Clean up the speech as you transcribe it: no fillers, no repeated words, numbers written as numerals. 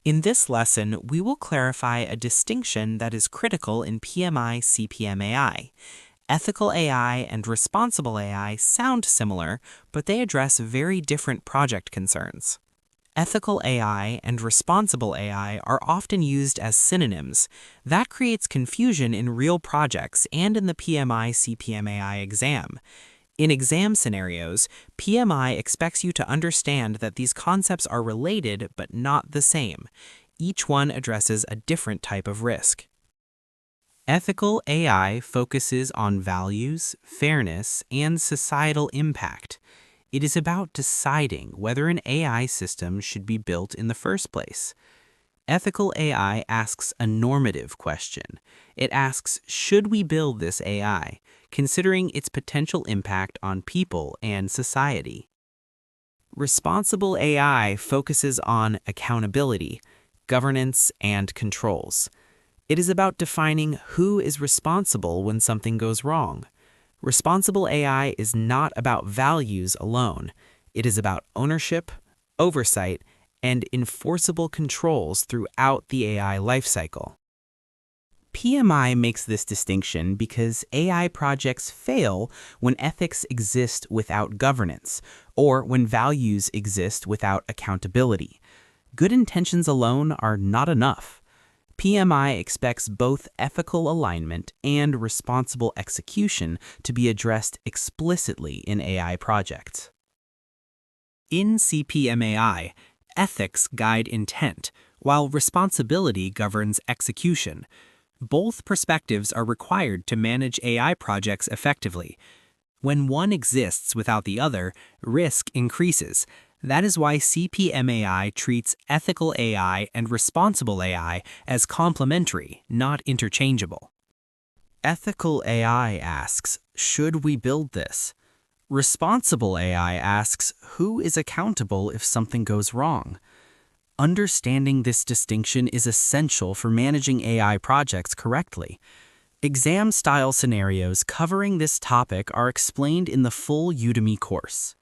In this lesson, we will clarify a distinction that is critical in PMI-CPMAI. Ethical AI and responsible AI sound similar, but they address very different project concerns. Ethical AI and responsible AI are often used as synonyms. That creates confusion in real projects and in the PMI-CPMAI exam. In exam scenarios, PMI expects you to understand that these concepts are related but not the same. Each one addresses a different type of risk. Ethical AI focuses on values, fairness, and societal impact. It is about deciding whether an AI system should be built in the first place. Ethical AI asks a normative question. It asks, should we build this AI, considering its potential impact on people and society? Responsible AI focuses on accountability, governance, and controls. It is about defining who is responsible when something goes wrong. Responsible AI is not about values alone. It is about ownership, oversight, and enforceable controls throughout the AI lifecycle. PMI makes this distinction because AI projects fail when ethics exist without governance, or when values exist without accountability. Good intentions alone are not enough. PMI expects both ethical alignment and responsible execution to be addressed explicitly in AI projects. In CPMAI, ethics guide intent, while responsibility governs execution. Both perspectives are required to manage AI projects effectively. When one exists without the other, risk increases. That is why CPMAI treats ethical AI and responsible AI as complementary, not interchangeable. Ethical AI asks, should we build this? Responsible AI asks, who is accountable if something goes wrong? Understanding this distinction is essential for managing AI projects correctly. Exam-style scenarios covering this topic are explained in the full Udemy course.